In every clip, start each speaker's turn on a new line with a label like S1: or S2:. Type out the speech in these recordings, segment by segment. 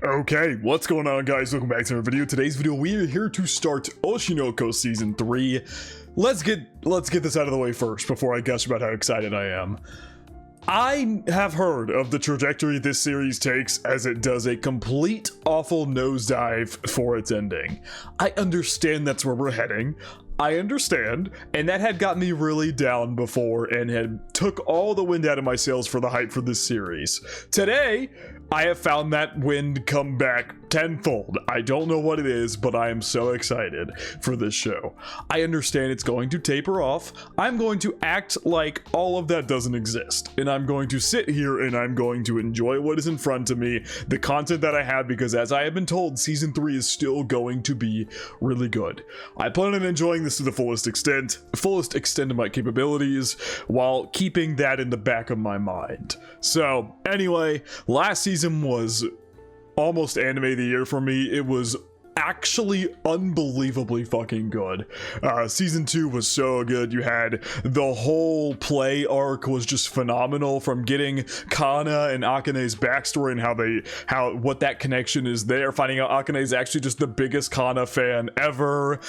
S1: Okay, what's going on, guys? Welcome back to our video. Today's video, we are here to start Oshi season 3. Let's get this out of the way first before I gush about how excited I am. I have heard of the trajectory this series takes as it does a complete awful nosedive for its ending. I understand that's where we're heading. I understand, and that had got me really down before and had took all the wind out of my sails for the hype for this series. Today, I have found that wind come back tenfold. I don't know what it is, but I am so excited for this show. I understand it's going to taper off. I'm going to act like all of that doesn't exist, and I'm going to sit here and I'm going to enjoy what is in front of me, the content that I have, because as I have been told, season 3 is still going to be really good. I plan on enjoying this to the fullest extent of my capabilities, while keeping that in the back of my mind. So anyway, last season was almost anime of the year for me. It was actually unbelievably fucking good. Season 2 was so good. You had the whole play arc was just phenomenal, from getting Kana and Akane's backstory and what that connection is there, finding out Akane is actually just the biggest Kana fan ever.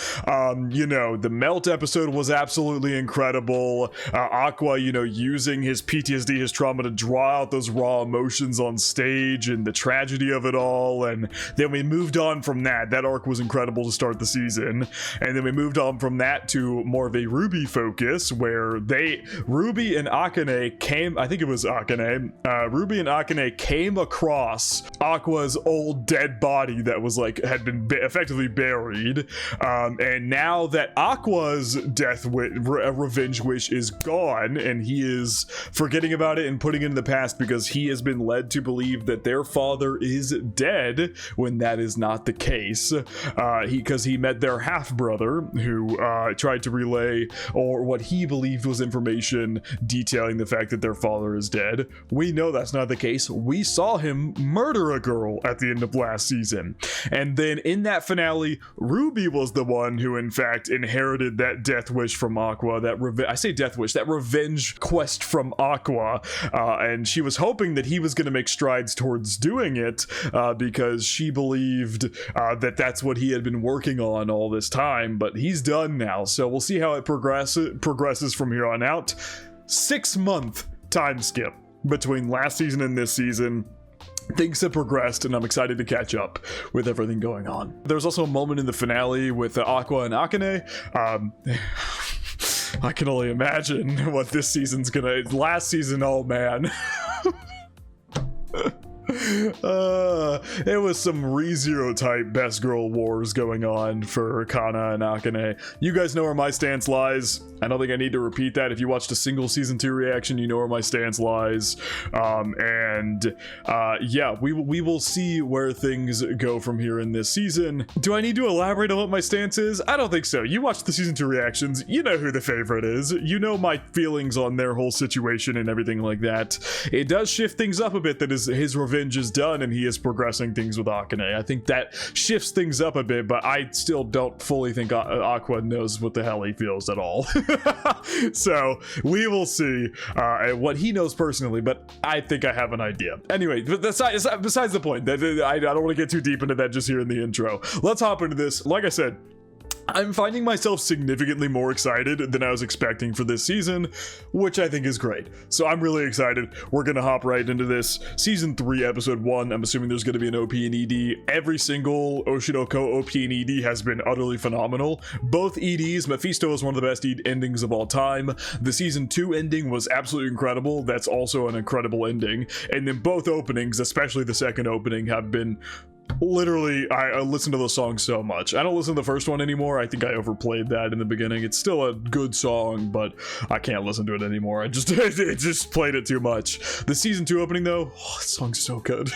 S1: You know, the melt episode was absolutely incredible. Aqua, you know, using his PTSD, his trauma, to draw out those raw emotions on stage and the tragedy of it all. And then we moved on from that. That arc was incredible to start the season, and then we moved on from that to more of a Ruby focus, where Ruby and Akane came, I think it was Akane, Ruby and Akane came across Aqua's old dead body that was had been effectively buried, and now that Aqua's revenge wish is gone, and he is forgetting about it and putting it in the past because he has been led to believe that their father is dead, when that is not the case. Because he met their half-brother who tried to relay, or what he believed was information detailing the fact that their father is dead. We know that's not the case. We saw him murder a girl at the end of last season. And then in that finale, Ruby was the one who in fact inherited that death wish from Aqua, that revenge quest from Aqua, and she was hoping that he was going to make strides towards doing it, because she believed that that's what he had been working on all this time, but he's done now. So we'll see how it progresses from here on out. 6-month time skip between last season and this season. Things have progressed, and I'm excited to catch up with everything going on. There's also a moment in the finale with Aqua and Akane. I can only imagine what this season's gonna... Last season, oh man. It was some ReZero type best girl wars going on for Kana and Akane. You guys know where my stance lies. I don't think I need to repeat that. If you watched a single season 2 reaction, you know where my stance lies. Yeah, we will see where things go from here in this season. Do I need to elaborate on what my stance is? I don't think so. You watched the season 2 reactions, you know who the favorite is. You know my feelings on their whole situation and everything like that. It does shift things up a bit that his revenge is done and he is progressing things with Akane. I think that shifts things up a bit, but I still don't fully think Aqua knows what the hell he feels at all. So we will see what he knows personally, but I think I have an idea. Anyway, but besides the point, I don't want to get too deep into that just here in the intro. Let's hop into this. Like I said, I'm finding myself significantly more excited than I was expecting for this season, which I think is great. So I'm really excited. We're going to hop right into this. Season 3, episode 1. I'm assuming there's going to be an OP and ED. Every single Oshinoko OP and ED has been utterly phenomenal. Both EDs, Mephisto is one of the best endings of all time. The season 2 ending was absolutely incredible. That's also an incredible ending. And then both openings, especially the second opening, have been... Literally, I listen to those songs so much. I don't listen to the first one anymore. I think I overplayed that in the beginning. It's still a good song, but I can't listen to it anymore. It just played it too much. The season 2 opening though, oh, that song's so good.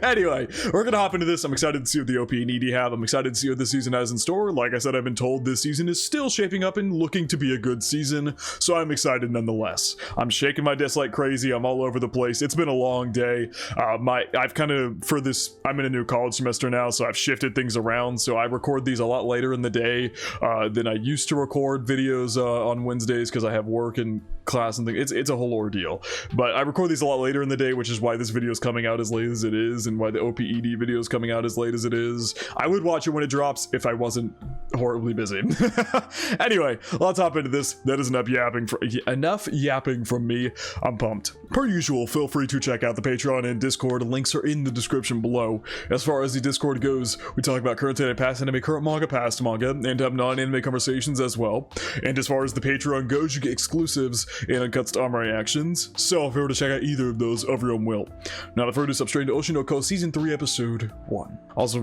S1: Anyway, we're gonna hop into this. I'm excited to see what the OP and ED have. I'm excited to see what this season has in store. Like I said, I've been told this season is still shaping up and looking to be a good season, so I'm excited nonetheless. I'm shaking my desk like crazy. I'm all over the place. It's been a long day. I've kind of, for this, I'm in a new college semester now, so I've shifted things around. So I record these a lot later in the day than I used to record videos on Wednesdays, because I have work and class and things. It's a whole ordeal. But I record these a lot later in the day, which is why this video is coming out as late as it is, and why the OPED video is coming out as late as it is. I would watch it when it drops if I wasn't horribly busy. Anyway, let's hop into this. That is enough yapping from me. I'm pumped. Per usual, feel free to check out the Patreon and Discord. Links are in the description below. As far as the Discord goes, we talk about current anime, past anime, current manga, past manga, and have non-anime conversations as well. And as far as the Patreon goes, you get exclusives and uncuts to my reactions. So if you were to check out either of those, of your own will. Now, the further step straight into Oshi no Ko Season 3, Episode 1. Also,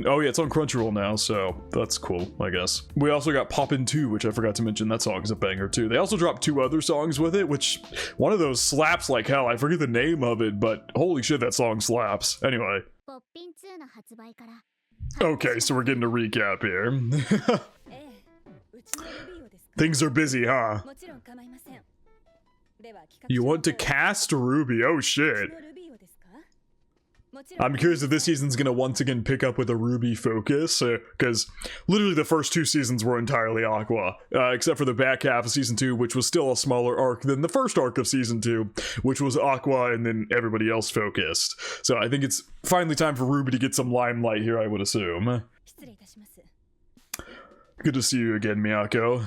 S1: oh yeah, it's on Crunchyroll now, so that's cool, I guess. We also got Poppin' 2, which I forgot to mention. That song is a banger too. They also dropped 2 other songs with it, which one of those slaps like hell. I forget the name of it, but holy shit, that song slaps. Anyway. Okay, so we're getting a recap here. Things are busy, huh? You want to cast Ruby? Oh shit. I'm curious if this season's gonna once again pick up with a Ruby focus, because literally the first 2 seasons were entirely Aqua, except for the back half of Season 2, which was still a smaller arc than the first arc of Season 2, which was Aqua and then everybody else focused. So I think it's finally time for Ruby to get some limelight here, I would assume. Good to see you again, Miyako.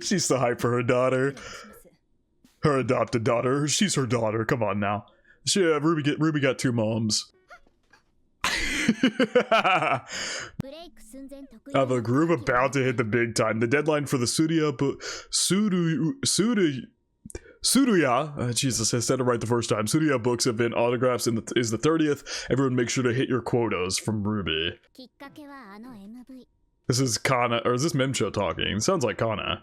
S1: She's so hyped for her daughter. Her adopted daughter. She's her daughter, come on now. Ruby got 2 moms. Of a group about to hit the big time. The deadline for the Tsuruya, Jesus, I said it right the first time. Tsuruya books event autographs is the 30th. Everyone make sure to hit your quotas from Ruby. This is Kana, or is this Memcho talking? It sounds like Kana.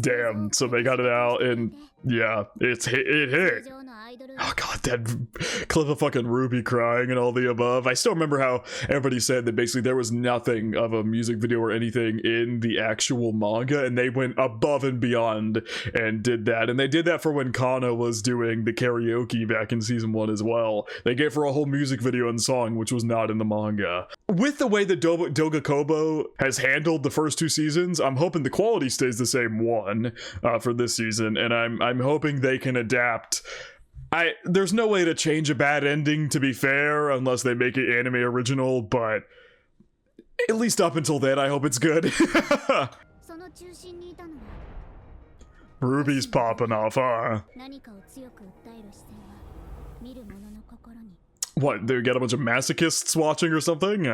S1: Damn, so they got it out, and yeah, it hit. Oh god, that clip of fucking Ruby crying and all the above. I still remember how everybody said that basically there was nothing of a music video or anything in the actual manga, and they went above and beyond and did that. And they did that for when Kana was doing the karaoke back in Season 1 as well. They gave her a whole music video and song, which was not in the manga. With the way that Doga Kobo has handled the first 2 seasons, I'm hoping the quality stays the same one for this season, and I'm hoping they can adapt. There's no way to change a bad ending, to be fair, unless they make it anime original, but at least up until then, I hope it's good. Ruby's popping off, huh? What, they got a bunch of masochists watching or something?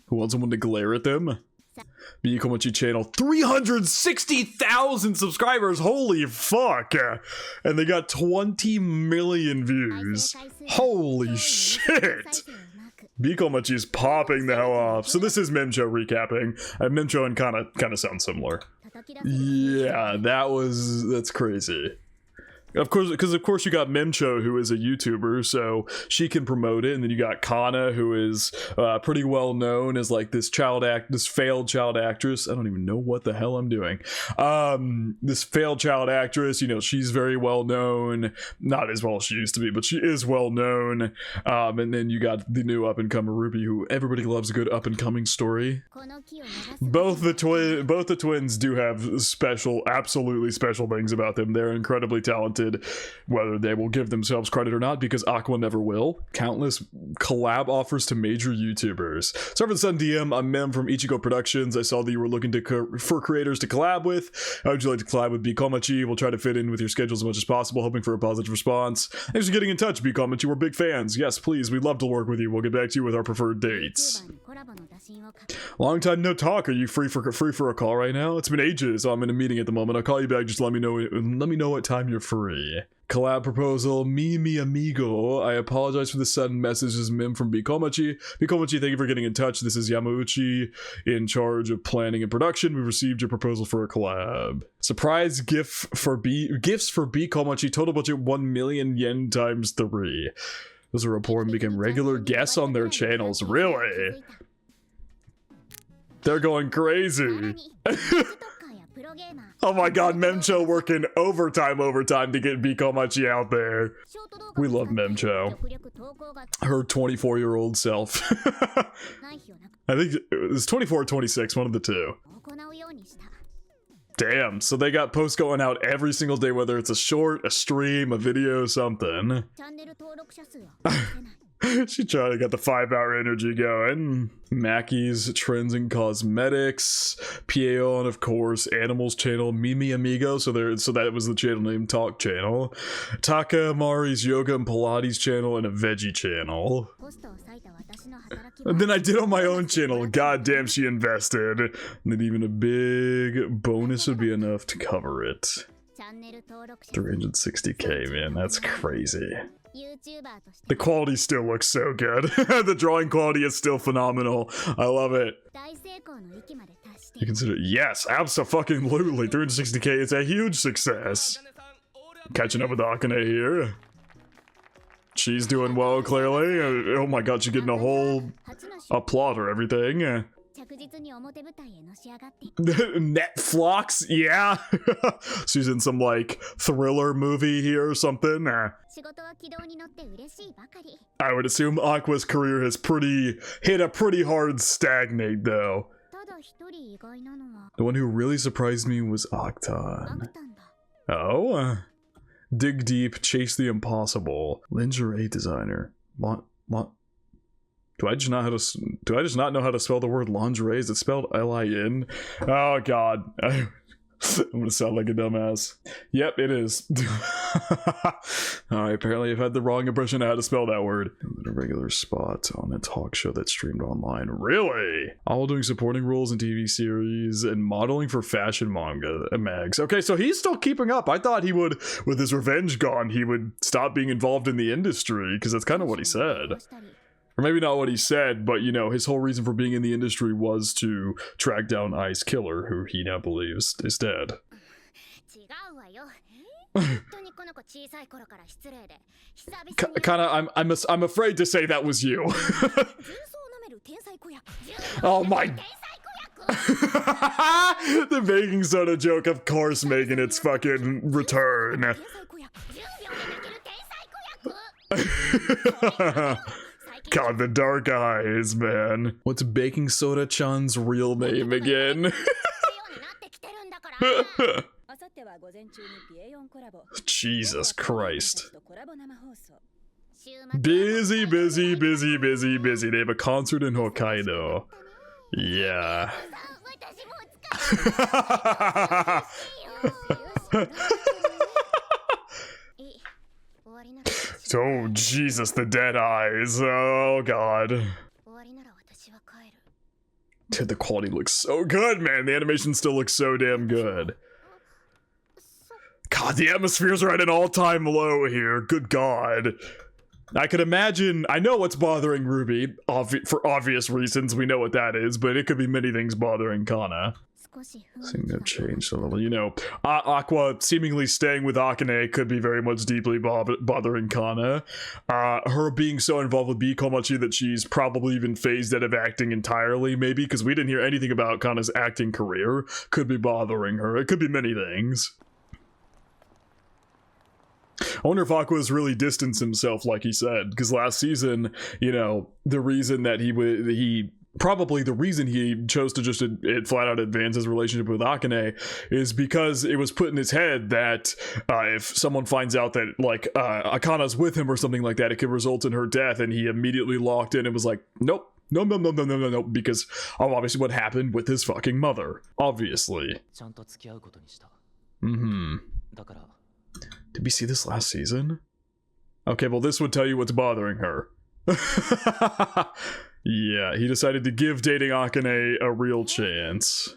S1: Who wants someone to glare at them? Mikomochi channel, 360,000 subscribers, holy fuck! And they got 20 million views. Holy shit! Mikomochi's popping the hell off. So this is Memcho recapping. Memcho and kind of sound similar. Yeah, that's crazy. Of course, because of course you got Memcho, who is a YouTuber, so she can promote it, and then you got Kana, who is pretty well known as like this failed child actress. I don't even know what the hell I'm doing. This failed child actress, you know, she's very well known, not as well as she used to be, but she is well known. And then you got the new up and comer Ruby, who everybody loves a good up and coming story. Both the twins do have absolutely special things about them. They're incredibly talented. Whether they will give themselves credit or not, because Aqua never will. Countless collab offers to major YouTubers. Sorry for the sudden DM. I'm Mem from Ichigo Productions. I saw that you were looking for creators to collab with. How would you like to collab with Bikomachi? We'll try to fit in with your schedule as much as possible, hoping for a positive response. Thanks for getting in touch, Bikomachi. We're big fans. Yes, please. We'd love to work with you. We'll get back to you with our preferred dates. Long time no talk. Are you free for a call right now? It's been ages. I'm in a meeting at the moment. I'll call you back. Just let me know what time you're free. Collab proposal, mi amigo. I apologize for the sudden message. This is Mim from Bikomachi. Bikomachi, thank you for getting in touch. This is Yamauchi in charge of planning and production. We received your proposal for a collab. Surprise gifts for Bikomachi. Total budget 1 million yen times 3. Those are report and become regular guests on their channels. Really? They're going crazy. Oh my god, Memcho working overtime to get Bikomachi out there. We love Memcho. Her 24-year-old self. I think it was 24 or 26, one of the two. Damn, so they got posts going out every single day, whether it's a short, a stream, a video, something. She tried to get the 5-hour energy going. Mackie's Trends and Cosmetics, PAO, and of course, Animals channel, Mimi Amigo, so that was the channel name, Talk channel. Taka Mari's Yoga and Pilates channel, and a Veggie channel. And then I did on my own channel. God damn, she invested. And then even a big bonus would be enough to cover it. 360k, man, that's crazy. The quality still looks so good. The drawing quality is still phenomenal. I love it. You consider, yes, abso-fucking-lutely. 360k is a huge success. Catching up with Akane here. She's doing well, clearly. Oh my god, she's getting a whole applaud or everything. Netflix, yeah. She's in some like thriller movie here or something. I would assume Aqua's career has hit a pretty hard stagnate though. The one who really surprised me was Octon. Oh? Dig deep, chase the impossible. Lingerie designer. Do I just not know how to spell the word lingerie? Is it spelled L-I-N? Oh god. I'm gonna sound like a dumbass. Yep, it is. Alright, apparently I've had the wrong impression of how to spell that word. A regular spot on a talk show that's streamed online. Really? All doing supporting roles in TV series and modeling for fashion manga mags. Okay, so he's still keeping up. I thought he would, with his revenge gone, he would stop being involved in the industry, because that's kind of what he said. Or maybe not what he said, but, you know, his whole reason for being in the industry was to track down Ice Killer, who he now believes is dead. Kinda, I'm afraid to say that was you. Oh my... The baking soda joke, of course, making its fucking return. God, the dark eyes, man. What's Baking Soda Chan's real name again? Jesus Christ. Busy, busy, busy, busy, busy. They have a concert in Hokkaido. Yeah. Oh, Jesus, the dead eyes. Oh, God. Dude, the quality looks so good, man. The animation still looks so damn good. God, the atmospheres are at an all-time low here. Good God. I could imagine... I know what's bothering Ruby, for obvious reasons. We know what that is, but it could be many things bothering Kana. Seem to have changed a little. You know, Aqua seemingly staying with Akane could be very much deeply bothering Kana. Her being so involved with Bikomachi that she's probably even phased out of acting entirely, maybe, because we didn't hear anything about Kana's acting career, could be bothering her. It could be many things. I wonder if Aqua's really distanced himself, like he said, because last season, you know, the reason that probably the reason he chose to just flat out advance his relationship with Akane is because it was put in his head that if someone finds out that like Akana's with him or something like that, it could result in her death, and he immediately locked in and was like, nope, no, because of obviously what happened with his fucking mother, obviously. Did we see this last season? Okay, well this would tell you what's bothering her. Yeah, he decided to give dating Akane a real chance.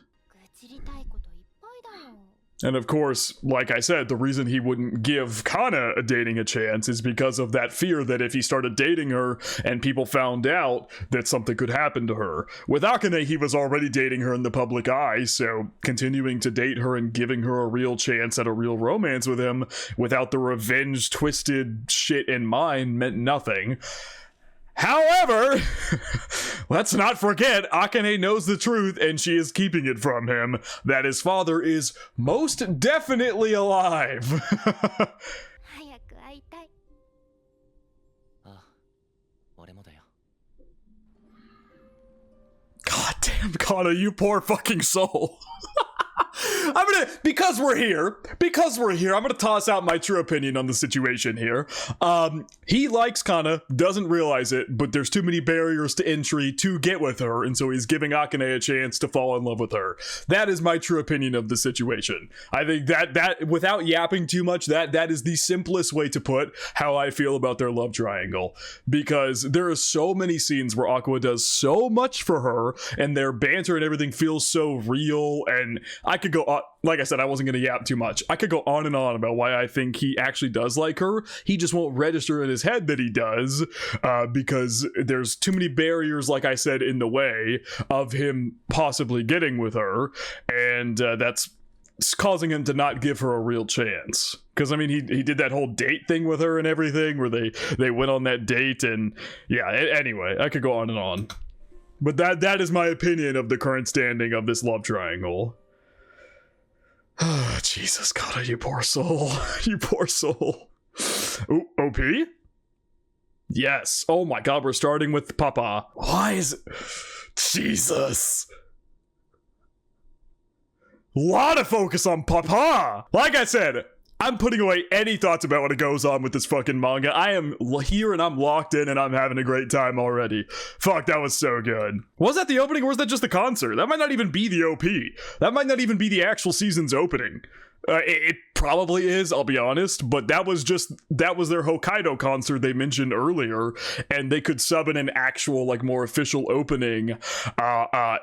S1: And of course, like I said, the reason he wouldn't give Kana a chance is because of that fear that if he started dating her and people found out that something could happen to her. With Akane, he was already dating her in the public eye, so continuing to date her and giving her a real chance at a real romance with him without the revenge twisted shit in mind meant nothing. However, let's not forget, Akane knows the truth and she is keeping it from him, that his father is most definitely alive. Damn, Kana, you poor fucking soul. Because we're here, I'm gonna toss out my true opinion on the situation here. He likes Kana, doesn't realize it, but there's too many barriers to entry to get with her, and so he's giving Akane a chance to fall in love with her. That is my true opinion of the situation. I think that without yapping too much, that is the simplest way to put how I feel about their love triangle. Because there are so many scenes where Aqua does so much for her, and their banter and everything feels so real, and I could go on, like I said, I wasn't going to yap too much. I could go on and on about why I think he actually does like her. He just won't register in his head that he does, because there's too many barriers, like I said, in the way of him possibly getting with her, and that's causing him to not give her a real chance. Because I mean, he did that whole date thing with her and everything, where they went on that date, and yeah. Anyway, I could go on and on, but that is my opinion of the current standing of this love triangle. Jesus, God, you poor soul. You poor soul. Ooh, OP? Yes. Oh my God, we're starting with Papa. Why is it? Jesus. Lot of focus on Papa. Like I said, I'm putting away any thoughts about what goes on with this fucking manga. I am here and I'm locked in and I'm having a great time already. Fuck, that was so good. Was that the opening or was that just the concert? That might not even be the OP. That might not even be the actual season's opening. It probably is, I'll be honest, but that was their Hokkaido concert they mentioned earlier, and they could sub in an actual, like, more official opening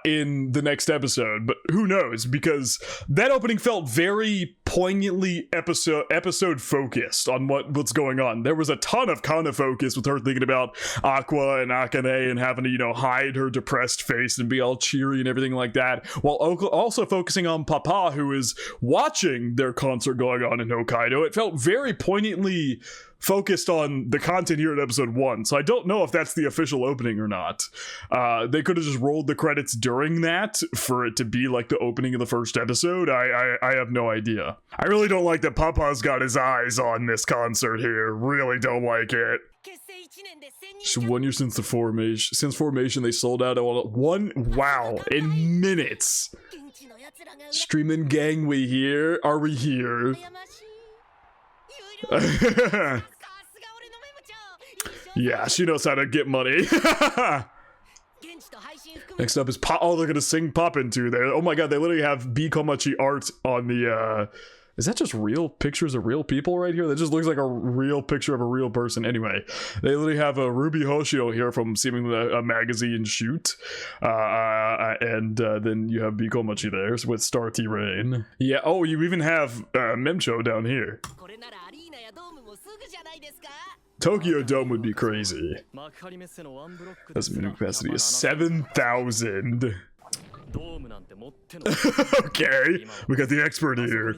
S1: in the next episode, but who knows, because that opening felt very poignantly episode focused on what's going on. There was a ton of Kana focus with her thinking about Aqua and Akane and having to, you know, hide her depressed face and be all cheery and everything like that, while also focusing on Papa, who is watching their concert going on in Hokkaido. It felt very poignantly focused on the content here in episode 1, so I don't know if that's the official opening or not. They could have just rolled the credits during that for it to be like the opening of the first episode. I have no idea. I really don't like that Papa's got his eyes on this concert here. Really don't like it. It's 1 year since formation. Since formation, they sold out in minutes. Streaming gang, we here? Are we here? Yeah, she knows how to get money. Next up is Pop. Oh, they're gonna sing Pop into there. Oh my God, they literally have B Komachi art on the is that just real pictures of real people right here? That just looks like a real picture of a real person. Anyway, they literally have a Ruby Hoshio here from seemingly a magazine shoot. And then you have Bikomachi there with Star T Rain. Yeah, oh, you even have Memcho down here. Tokyo Dome would be crazy. That's minimum capacity is 7,000. Okay, we got the expert here.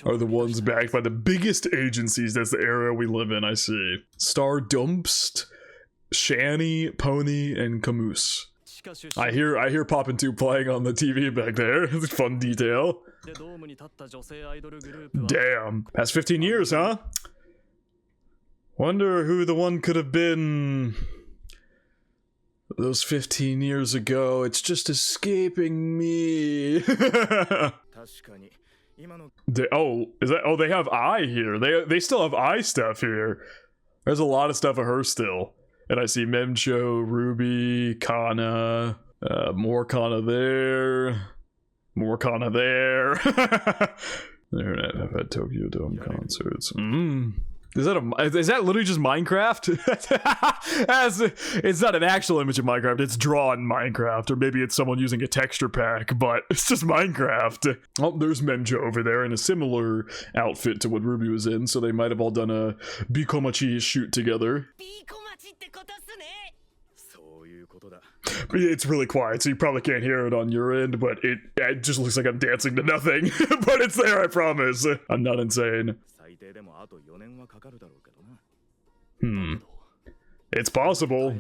S1: Are the ones backed by the biggest agencies. That's the era we live in, I see. Star Dumpst, Shani, Pony, and Camus. I hear Poppin' 2 playing on the TV back there. It's a fun detail. Damn. Past 15 years, huh? Wonder who the one could have been those 15 years ago. It's just escaping me. Is that? Oh, they have I here. They still have I stuff here. There's a lot of stuff of her still. And I see Memcho, Ruby, Kana, more Kana there, more Kana there. There, I've had Tokyo Dome concerts. Is that literally just Minecraft? It's not an actual image of Minecraft, it's drawn Minecraft, or maybe it's someone using a texture pack, but it's just Minecraft. Oh, there's Memjo over there in a similar outfit to what Ruby was in, so they might have all done a Bikomachi shoot together. It's really quiet, so you probably can't hear it on your end, but it just looks like I'm dancing to nothing. But it's there, I promise. I'm not insane. It's possible.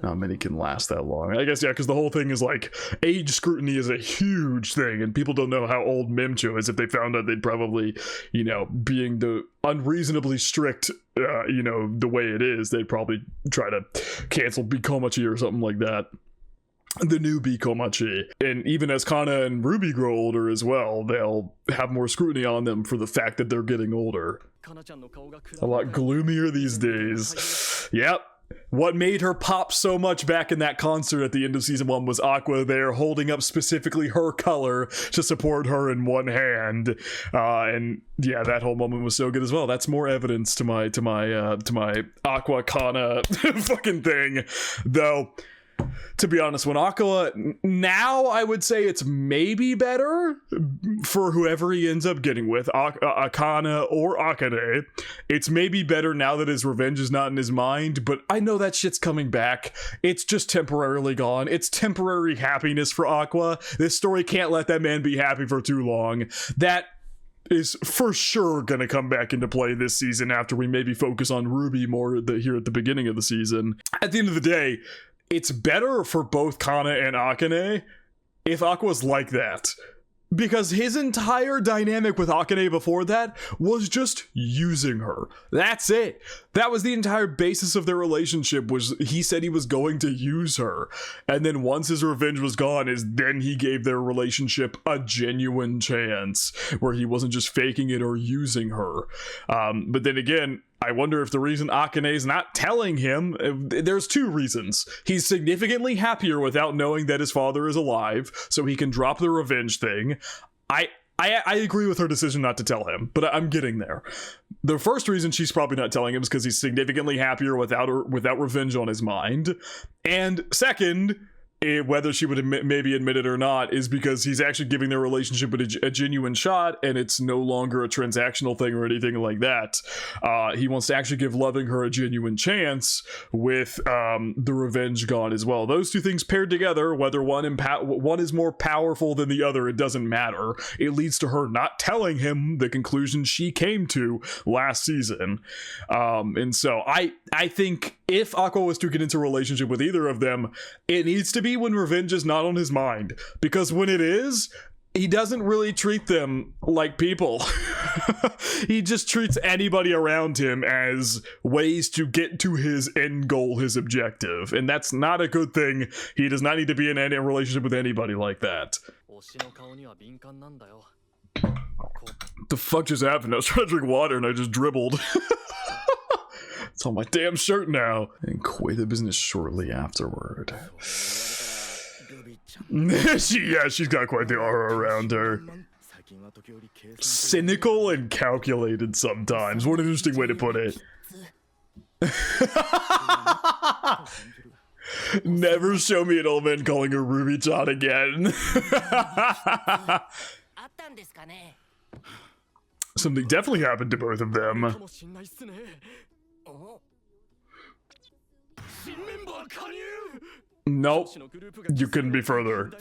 S1: Not many can last that long. I guess, yeah, because the whole thing is like age scrutiny is a huge thing, and people don't know how old Mimcho is. If they found out, they'd probably, you know, being the unreasonably strict, you know, the way it is, they'd probably try to cancel Bikomachi or something like that. The new Bikomachi. And even as Kana and Ruby grow older as well, they'll have more scrutiny on them for the fact that they're getting older. A lot gloomier these days. Yep. What made her pop so much back in that concert at the end of season 1 was Aqua there holding up specifically her color to support her in one hand, and yeah, that whole moment was so good as well. That's more evidence to my Aqua Kana fucking thing, though. To be honest, when Aqua, now I would say it's maybe better for whoever he ends up getting with, Akana or Akane. It's maybe better now that his revenge is not in his mind, but I know that shit's coming back. It's just temporarily gone. It's temporary happiness for Aqua. This story can't let that man be happy for too long. That is for sure going to come back into play this season after we maybe focus on Ruby more here at the beginning of the season. At the end of the day, it's better for both Kana and Akane if Aqua's like that. Because his entire dynamic with Akane before that was just using her. That's it. That was the entire basis of their relationship, was he said he was going to use her. And then once his revenge was gone, then he gave their relationship a genuine chance, where he wasn't just faking it or using her. But then again, I wonder if the reason Akane's not telling him, there's two reasons. He's significantly happier without knowing that his father is alive, so he can drop the revenge thing. I agree with her decision not to tell him, but I'm getting there. The first reason she's probably not telling him is because he's significantly happier without revenge on his mind. And second, whether she would maybe admit it or not, is because he's actually giving their relationship a genuine shot, and it's no longer a transactional thing or anything like that. He wants to actually give loving her a genuine chance with the revenge gone as well. Those two things paired together, whether one is more powerful than the other, it doesn't matter. It leads to her not telling him the conclusion she came to last season. And so I think if Aqua was to get into a relationship with either of them, it needs to be when revenge is not on his mind, because when it is, he doesn't really treat them like people. He just treats anybody around him as ways to get to his end goal, his objective, and that's not a good thing. He does not need to be in any relationship with anybody like that. The fuck just happened? I was trying to drink water and I just dribbled. It's on my damn shirt now. And quit the business shortly afterward. She's got quite the aura around her. Cynical and calculated sometimes. What an interesting way to put it. Never show me an old man calling her Ruby-chan again. Something definitely happened to both of them. Nope, you couldn't be further.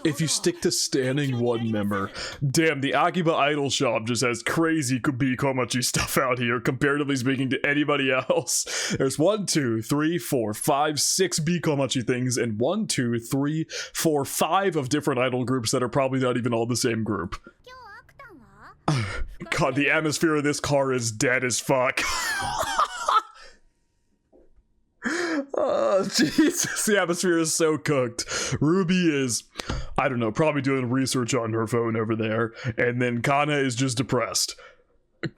S1: If you stick to standing one member. Damn, the Akiba Idol shop just has crazy Bikomachi stuff out here, comparatively speaking to anybody else. There's 1, 2, 3, 4, 5, 6 Bikomachi things, and 1, 2, 3, 4, 5 of different idol groups that are probably not even all the same group. God, the atmosphere of this car is dead as fuck. Oh, Jesus, the atmosphere is so cooked. Ruby is, I don't know, probably doing research on her phone over there, and then Kana is just depressed.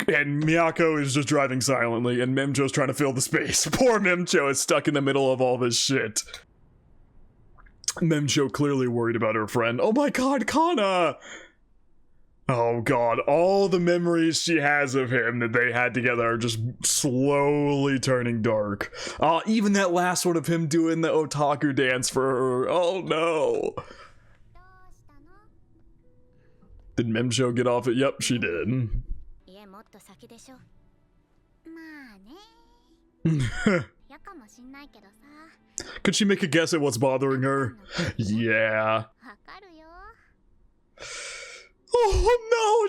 S1: And Miyako is just driving silently, and Mimcho's trying to fill the space. Poor Mimcho is stuck in the middle of all this shit. Mimcho clearly worried about her friend. Oh my god, Kana! Oh god, all the memories she has of him that they had together are just slowly turning dark. Even that last one of him doing the otaku dance for her. Oh no. Did Mimcho get off it? Yep, she did. Could she make a guess at what's bothering her? Yeah. Oh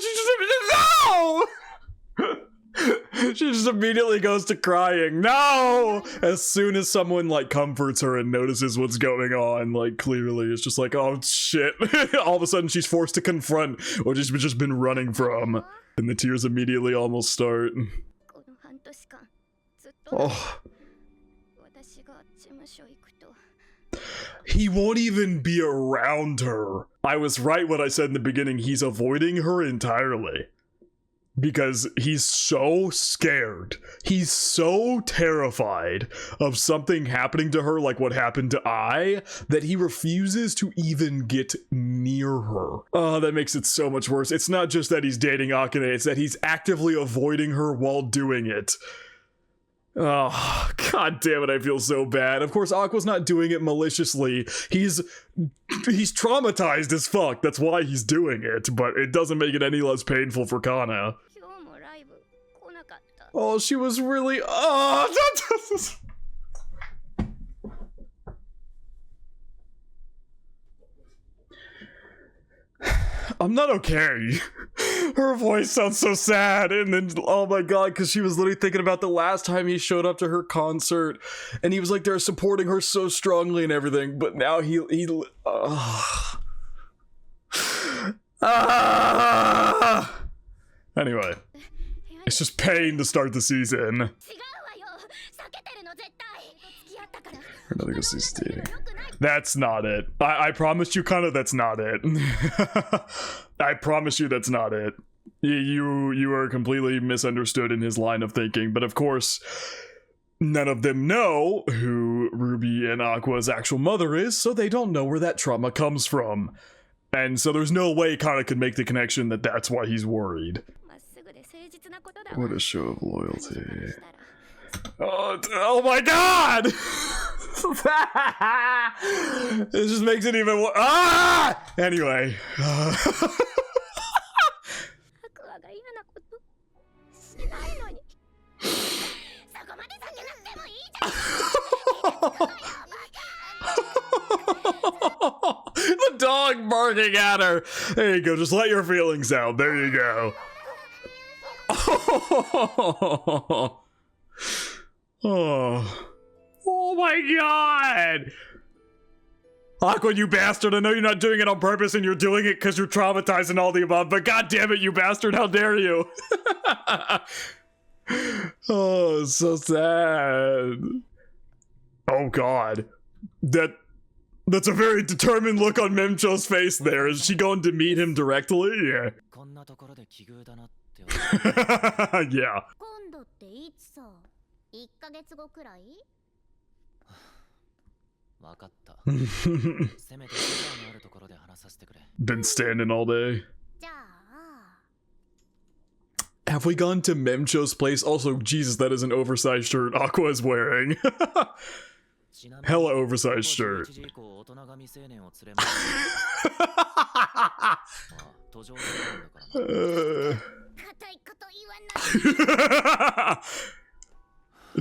S1: no! She She just immediately goes to crying. No! As soon as someone like comforts her and notices what's going on, like clearly it's just like, oh shit. All of a sudden she's forced to confront what she's just been running from. And the tears immediately almost start. Oh. He won't even be around her. I was right when I said in the beginning, he's avoiding her entirely. Because he's so scared. He's so terrified of something happening to her like what happened to I, that he refuses to even get near her. Oh, that makes it so much worse. It's not just that he's dating Akane, it's that he's actively avoiding her while doing it. Oh, god damn it, I feel so bad. Of course, Aqua's not doing it maliciously. He's traumatized as fuck. That's why he's doing it, but it doesn't make it any less painful for Kana. Oh, she was really... Oh, I'm not okay. Her voice sounds so sad, and then, oh my god, because she was literally thinking about the last time he showed up to her concert, and he was like, they're supporting her so strongly and everything, but now Anyway, it's just pain to start the season. Another go see dating. That's not it. I promise you, Kana, that's not it. I promise you that's not it. You are completely misunderstood in his line of thinking, but of course, none of them know who Ruby and Aqua's actual mother is, so they don't know where that trauma comes from. And so there's no way Kana could make the connection that that's why he's worried. What a show of loyalty. Oh my god! This just makes it even worse. Ah! Anyway. The dog barking at her. There you go. Just let your feelings out. There you go. Oh my god! Aqua, you bastard, I know you're not doing it on purpose and you're doing it because you're traumatized and all the above, but god damn it, you bastard, how dare you! Oh, it's so sad. Oh god. That's a very determined look on Memcho's face there. Is she going to meet him directly? Yeah. Yeah. Been standing all day. Have we gone to Memcho's place? Also, Jesus, that is an oversized shirt Aqua is wearing. Hella oversized shirt.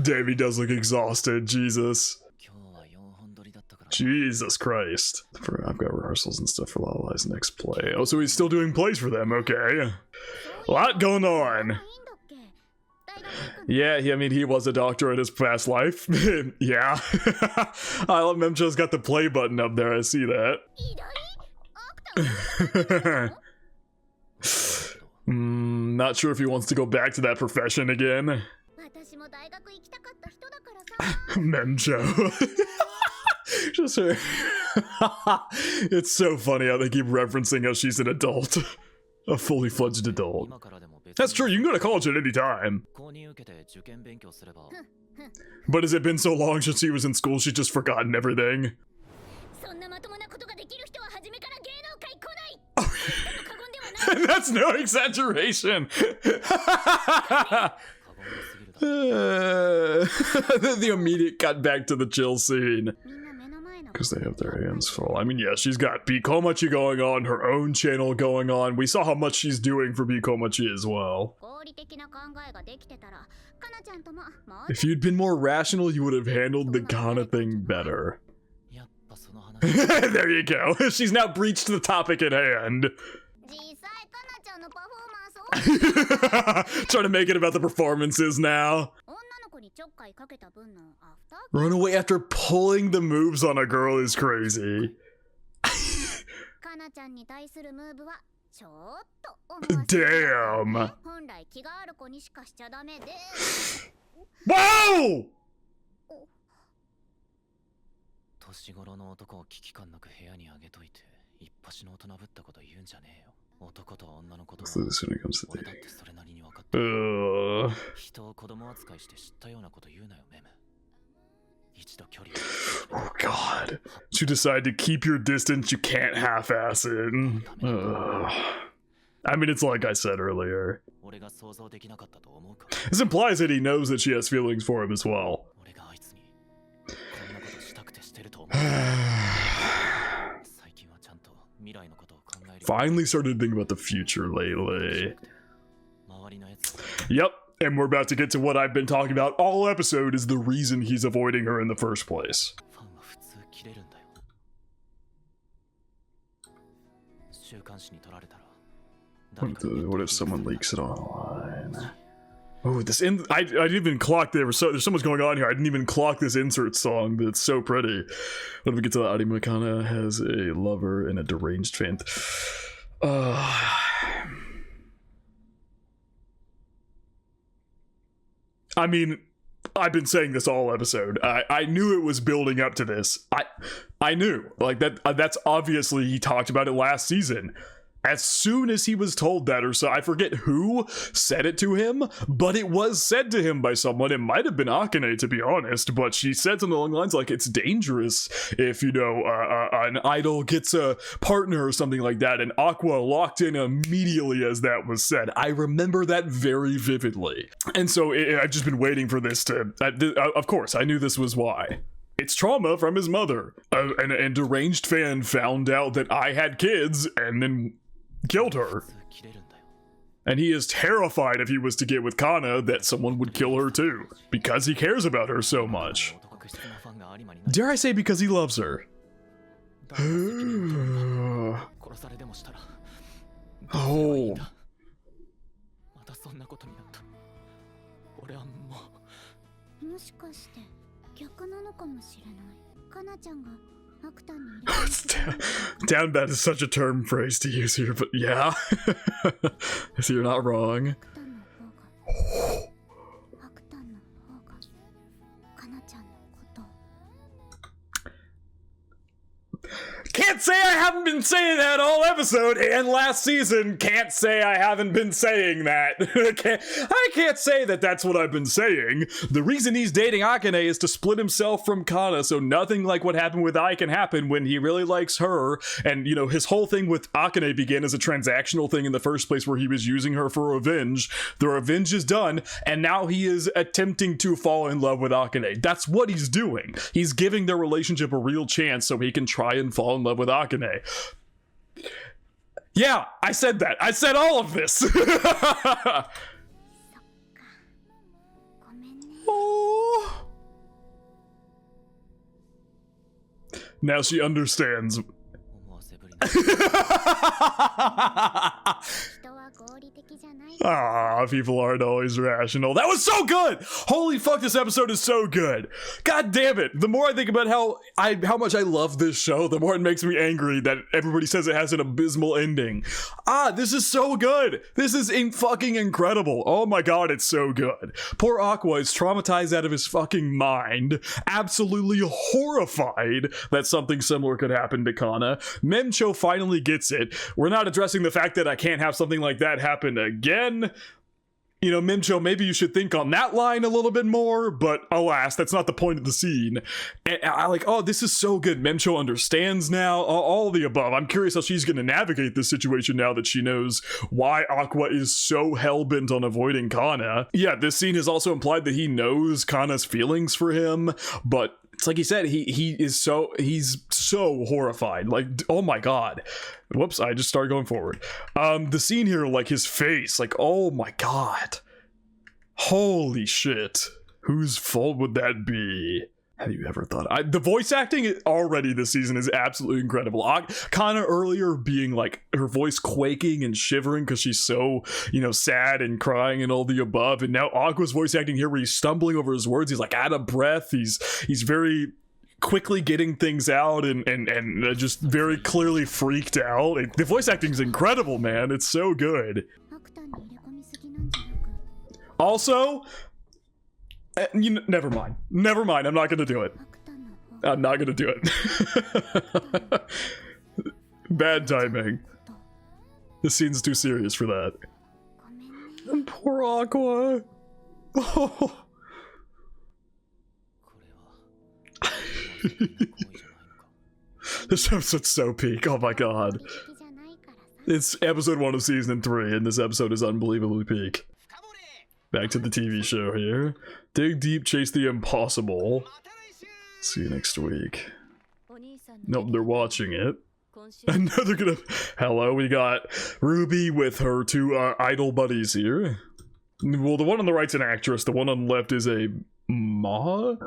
S1: Damn, he does look exhausted. Jesus. Jesus Christ. I've got rehearsals and stuff for Lala's next play. Oh, so he's still doing plays for them. Okay. A lot going on. Yeah, I mean, he was a doctor in his past life. Yeah. I love Memcho's got the play button up there. I see that. Not sure if he wants to go back to that profession again. Memcho. Just her. It's so funny how they keep referencing how she's an adult. A fully fledged adult. That's true, you can go to college at any time. But has it been so long since she was in school she's just forgotten everything? That's no exaggeration. The immediate cut back to the chill scene. Because they have their hands full. I mean, yeah, she's got Bikomachi going on, her own channel going on. We saw how much she's doing for Bikomachi as well. If you'd been more rational, you would have handled the Kana thing better. There you go. She's now breached the topic at hand. Trying to make it about the performances now. Run away after pulling the moves on a girl is crazy. Damn. Whoa! So this when it comes to dating. Oh god. To decide to keep your distance, you can't half-ass it. I mean, it's like I said earlier. This implies that he knows that she has feelings for him as well. Finally started to think about the future lately. Yep, and we're about to get to what I've been talking about all episode is the reason he's avoiding her in the first place. What if someone leaks it online? Oh, I didn't even clock there's so much going on here. I didn't even clock this insert song that's so pretty. What if we get to the Makana has a lover and a deranged fan? I mean, I've been saying this all episode. I knew it was building up to this. I knew. Like that's obviously he talked about it last season. As soon as he was told that, or so I forget who said it to him, but it was said to him by someone. It might have been Akane, to be honest, but she said something along the lines like it's dangerous if, you know, an idol gets a partner or something like that, and Aqua locked in immediately as that was said. I remember that very vividly. And so I've just been waiting for this to, of course, I knew this was why. It's trauma from his mother. An deranged fan found out that I had kids and then killed her. And he is terrified if he was to get with Kana that someone would kill her too, because he cares about her so much. Dare I say because he loves her. Oh. Down bad is such a term phrase to use here, but yeah. So you're not wrong. Can't say I haven't been saying that all episode, and last season can't say I haven't been saying that. I can't say that that's what I've been saying. The reason he's dating Akane is to split himself from Kana, so nothing like what happened with Ai can happen when he really likes her. And, you know, his whole thing with Akane began as a transactional thing in the first place where he was using her for revenge. The revenge is done, and now he is attempting to fall in love with Akane. That's what he's doing. He's giving their relationship a real chance so he can try and fall in love with Akane. Yeah, I said that. I said all of this. Oh. Now she understands. Ah, people aren't always rational. That was so good! Holy fuck, this episode is so good. God damn it. The more I think about how much I love this show, the more it makes me angry that everybody says it has an abysmal ending. Ah, this is so good. This is fucking incredible. Oh my god, it's so good. Poor Aqua is traumatized out of his fucking mind, absolutely horrified that something similar could happen to Kana. Memcho finally gets it. We're not addressing the fact that I can't have something like that happen again. You know, Memcho, maybe you should think on that line a little bit more, but alas, that's not the point of the scene. And I like, oh, this is so good. Memcho understands now, all the above. I'm curious how she's going to navigate this situation now that she knows why Aqua is so hell-bent on avoiding Kana. Yeah, this scene has also implied that he knows Kana's feelings for him, but it's like he said, he's so horrified. Like, oh my god. Whoops, I just started going forward. The scene here, like his face, like, oh my god. Holy shit. Whose fault would that be? Have you ever thought the voice acting already this season is absolutely incredible. Kana earlier being like her voice quaking and shivering because she's so, you know, sad and crying and all the above, and now Aqua's voice acting here where he's stumbling over his words, he's like out of breath, he's very quickly getting things out and just very clearly freaked out. The voice acting is incredible, man. It's so good. Also, you know, never mind. I'm not gonna do it. Bad timing. This scene's too serious for that. And poor Aqua. Oh. This episode's so peak. Oh my god. It's episode 1 of season 3, and this episode is unbelievably peak. Back to the TV show here. Dig deep, chase the impossible. See you next week. Nope, they're watching it. I know they're gonna... Hello, we got Ruby with her 2 idol buddies here. Well, the one on the right's an actress. The one on the left is a model?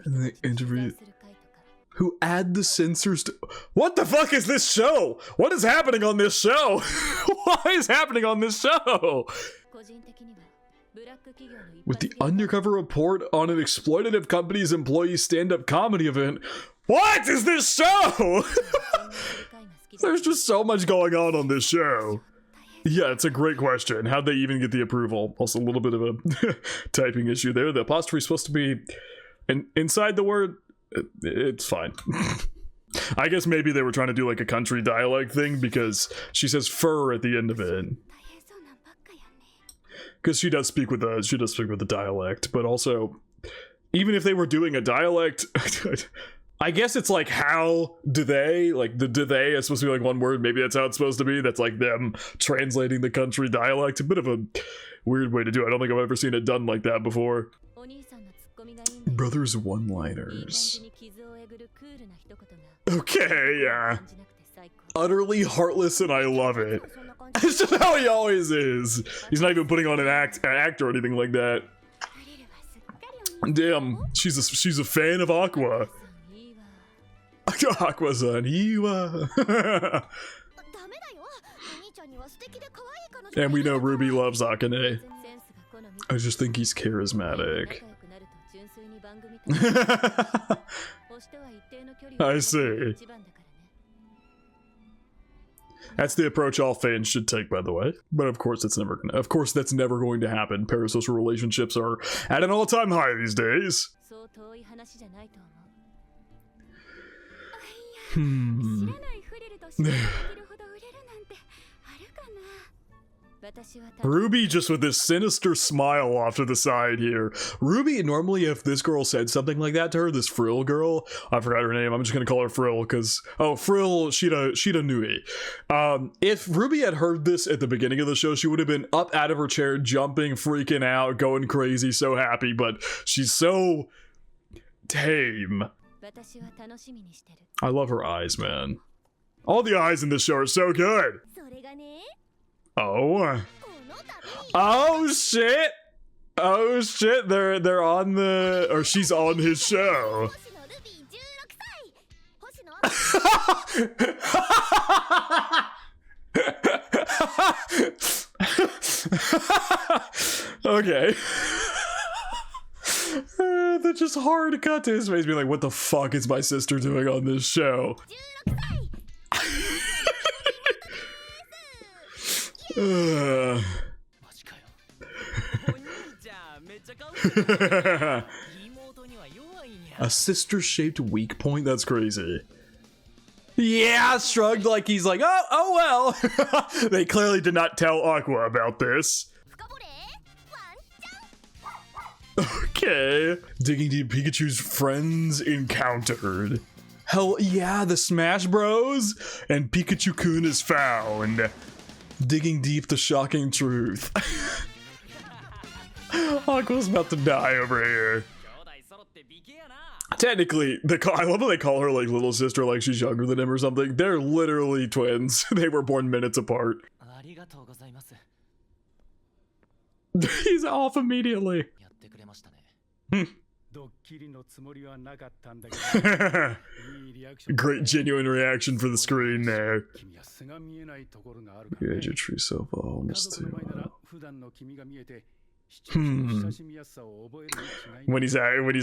S1: The interview... Who add the censors to... What the fuck is this show? What is happening on this show? What is happening on this show? With the undercover report on an exploitative company's employee stand-up comedy event. What is this show? There's just so much going on this show. Yeah, it's a great question. How'd they even get the approval? Also a little bit of a typing issue there. The apostrophe is supposed to be inside the word. It's fine. I guess maybe they were trying to do like a country dialect thing because she says fur at the end of it. Because she does speak with the dialect, but also even if they were doing a dialect, I guess it's like how do they, like the do they is supposed to be like one word, maybe that's how it's supposed to be. That's like them translating the country dialect. A bit of a weird way to do it. I don't think I've ever seen it done like that before. Brothers one-liners. Okay, yeah. Utterly heartless, and I love it. It's just how he always is. He's not even putting on an act or anything like that. Damn, she's a fan of Aqua. Aqua-san, Iwa. And we know Ruby loves Akane. I just think he's charismatic. I see. That's the approach all fans should take, by the way. But of course, that's never going to happen. Parasocial relationships are at an all-time high these days. Ruby just with this sinister smile off to the side here. Ruby, normally if this girl said something like that to her, this Frill girl, I forgot her name, I'm just gonna call her Frill because, oh, Frill Shida Nui. If Ruby had heard this at the beginning of the show, she would have been up out of her chair, jumping, freaking out, going crazy, so happy, but she's so tame. I love her eyes, man. All the eyes in this show are so good. Oh. Oh shit. Oh shit. They're on the, or she's on his show. Okay. That's just hard to cut to his face being like, what the fuck is my sister doing on this show? A sister-shaped weak point? That's crazy. Yeah, shrugged like he's like, oh well. They clearly did not tell Aqua about this. Okay. Digging deep, Pikachu's friends encountered. Hell yeah, the Smash Bros. And Pikachu-kun is found. Digging deep, the shocking truth. Aqua's about to die over here. Technically, I love how they call her like little sister, like she's younger than him or something. They're literally twins. They were born minutes apart. He's off immediately. Great genuine reaction for the screen there. You had your true self almost too. When he's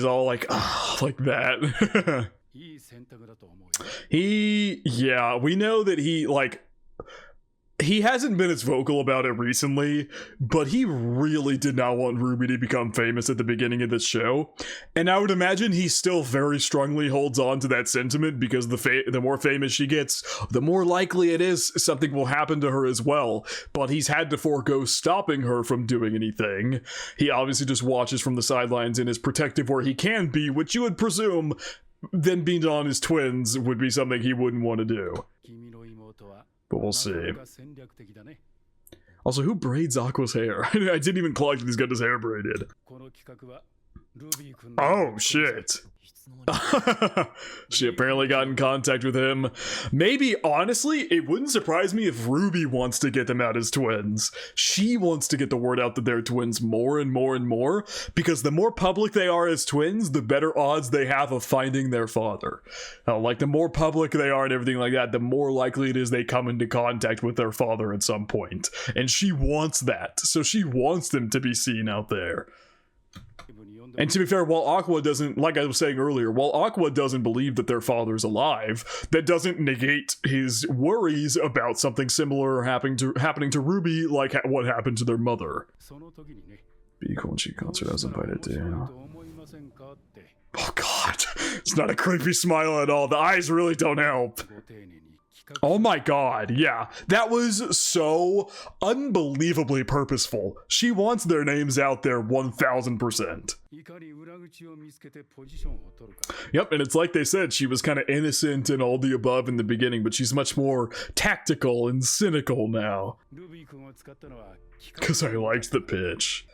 S1: all like, oh, like that. Yeah, we know that he hasn't been as vocal about it recently, but he really did not want Ruby to become famous at the beginning of this show. And I would imagine he still very strongly holds on to that sentiment, because the more famous she gets, the more likely it is something will happen to her as well. But he's had to forego stopping her from doing anything. He obviously just watches from the sidelines and is protective where he can be, which you would presume then being on his twins would be something he wouldn't want to do. But we'll see. Also, who braids Aqua's hair? I didn't even clock that he's got his hair braided. Oh, shit. She apparently got in contact with him. Maybe, honestly, it wouldn't surprise me if Ruby wants to get them out as twins. She wants to get the word out that they're twins more and more and more, because the more public they are as twins, the better odds they have of finding their father. Like, the more public they are and everything like that, the more likely it is they come into contact with their father at some point. And she wants that, so she wants them to be seen out there. And to be fair, while Aqua doesn't, like I was saying earlier, while Aqua doesn't believe that their father's alive, that doesn't negate his worries about something similar happening to Ruby, like what happened to their mother. Be cool when she concert I was invited to. Oh god, it's not a creepy smile at all. The eyes really don't help. Oh my god, yeah. That was so unbelievably purposeful. She wants their names out there 1000%. Yep, and it's like they said, she was kind of innocent and all the above in the beginning, but she's much more tactical and cynical now. Because I liked the pitch.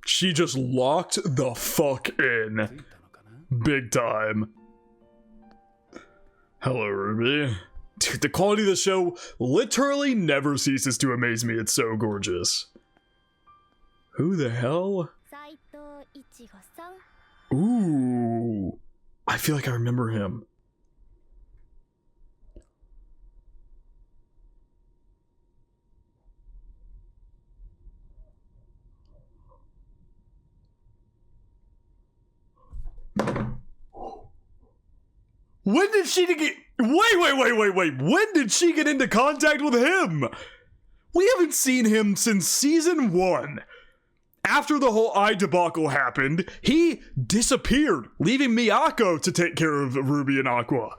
S1: She just locked the fuck in. Big time. Hello, Ruby. Dude, the quality of the show literally never ceases to amaze me. It's so gorgeous. Who the hell? Ooh. I feel like I remember him. When did she get... Wait. When did she get into contact with him? We haven't seen him since season 1. After the whole eye debacle happened, he disappeared, leaving Miyako to take care of Ruby and Aqua.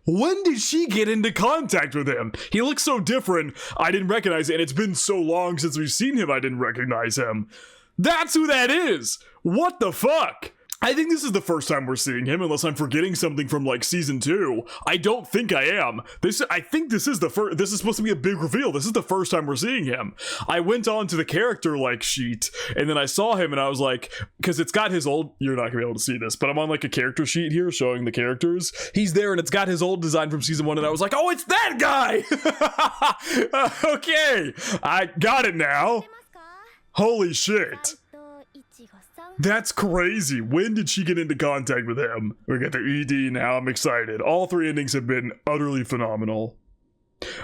S1: When did she get into contact with him? He looks so different, I didn't recognize it, and it's been so long since we've seen him, I didn't recognize him. That's who that is! What the fuck? I think this is the first time we're seeing him, unless I'm forgetting something from like season 2. I don't think I am. I think this is the first. This is supposed to be a big reveal. This is the first time we're seeing him. I went on to the character like sheet, and then I saw him, and I was like, because it's got his old. You're not gonna be able to see this, but I'm on like a character sheet here showing the characters. He's there, and it's got his old design from season 1, and I was like, oh, it's that guy. Okay, I got it now. Holy shit. That's crazy. When did she get into contact with him? We got the ED now. I'm excited. All 3 endings have been utterly phenomenal.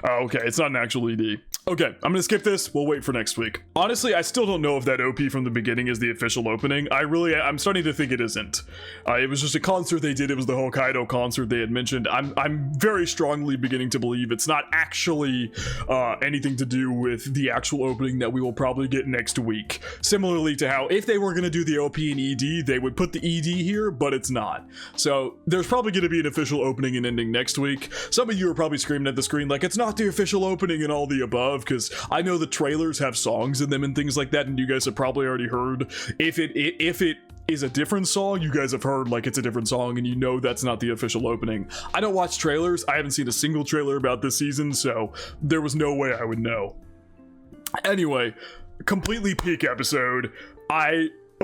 S1: Oh, okay, it's not an actual ED. Okay, I'm gonna skip this. We'll wait for next week. Honestly, I still don't know if that OP from the beginning is the official opening. I'm starting to think it isn't. It was just a concert they did. It was the Hokkaido concert they had mentioned. I'm very strongly beginning to believe it's not actually anything to do with the actual opening that we will probably get next week. Similarly to how if they were gonna do the OP and ED, they would put the ED here, but it's not. So there's probably gonna be an official opening and ending next week. Some of you are probably screaming at the screen like, it's not the official opening and all the above, because I know the trailers have songs in them and things like that, and you guys have probably already heard. If it is a different song, you guys have heard like it's a different song, and you know that's not the official opening. I don't watch trailers. I haven't seen a single trailer about this season, so there was no way I would know. Anyway, completely peak episode.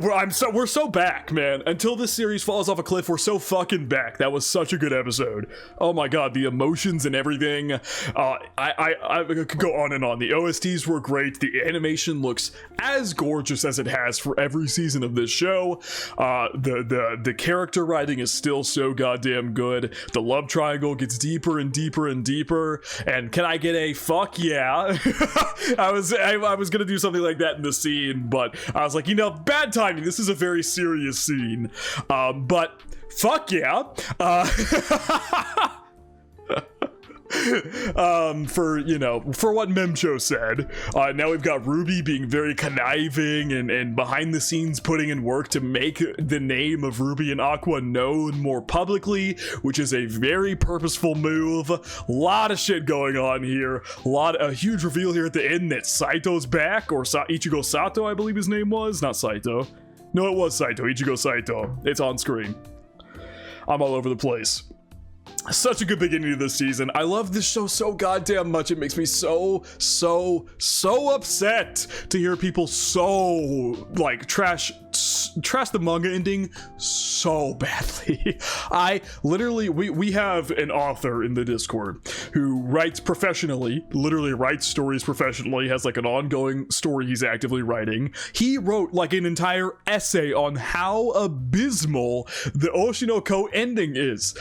S1: we're so back, man. Until this series falls off a cliff, we're so fucking back. That was such a good episode. Oh my god, the emotions and everything. I could go on and on. The OSTs were great. The animation looks as gorgeous as it has for every season of this show. The character writing is still so goddamn good. The love triangle gets deeper and deeper and deeper. And can I get a fuck yeah? I was gonna do something like that in the scene, but I was like, you know, bad timing. This is a very serious scene, but fuck yeah. For what Memcho said, now we've got Ruby being very conniving and behind the scenes putting in work to make the name of Ruby and Aqua known more publicly, which is a very purposeful move. A lot of shit going on here. A huge reveal here at the end that Saito's back, or Ichigo Sato, I believe his name was. Not Saito. No, it was Saito. Ichigo Saito. It's on screen. I'm all over the place. Such a good beginning to this season. I love this show so goddamn much. It makes me so upset to hear people so like trash the manga ending so badly. I literally, we have an author in the Discord who writes professionally, literally writes stories professionally, has like an ongoing story he's actively writing. He wrote like an entire essay on how abysmal the Oshi no Ko ending is.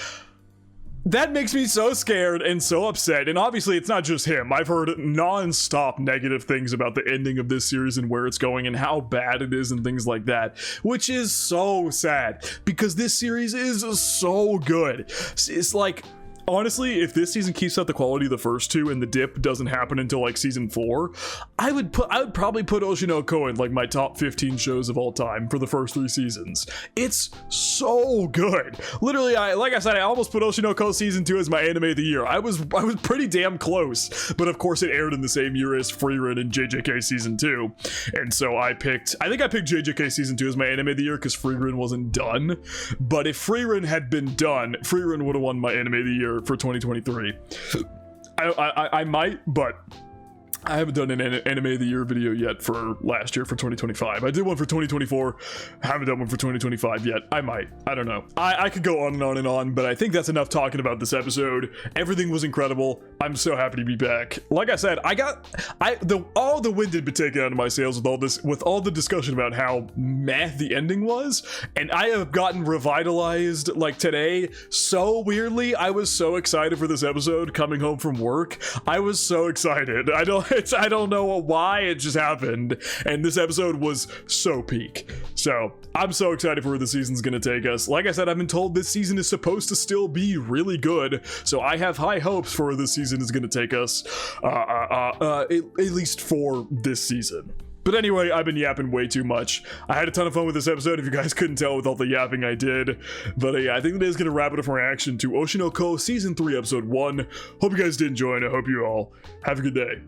S1: That makes me so scared and so upset, and obviously it's not just him. I've heard non-stop negative things about the ending of this series and where it's going and how bad it is and things like that, which is so sad because this series is so good. It's like, honestly, if this season keeps up the quality of the first two and the dip doesn't happen until like season 4, I would probably put Oshi no Ko in like my top 15 shows of all time for the first 3 seasons. It's so good. Literally, like I said, I almost put Oshi no Ko season 2 as my anime of the year. I was pretty damn close, but of course it aired in the same year as Freerun and JJK season 2, and so I think I picked JJK season 2 as my anime of the year because Freerun wasn't done. But if Freerun had been done, Freerun would have won my anime of the year for 2023. I might, but I haven't done an anime of the year video yet for last year for 2025. I did one for 2024. Haven't done one for 2025 yet. I might. I don't know. I could go on and on and on, but I think that's enough talking about this episode. Everything was incredible. I'm so happy to be back. Like I said, all the wind had been taken out of my sails with all the discussion about how meh the ending was, and I have gotten revitalized like today so weirdly. I was so excited for this episode coming home from work. I was so excited. I don't know why, it just happened, and this episode was so peak. So I'm so excited for where the season's gonna take us. Like I said, I've been told this season is supposed to still be really good, so I have high hopes for where this season is gonna take us, at least for this season. But anyway, I've been yapping way too much. I had a ton of fun with this episode, if you guys couldn't tell with all the yapping I did. But yeah, I think that is going to wrap it up for reaction to Oshi no Ko Season 3, Episode 1. Hope you guys did enjoy, and I hope you all have a good day.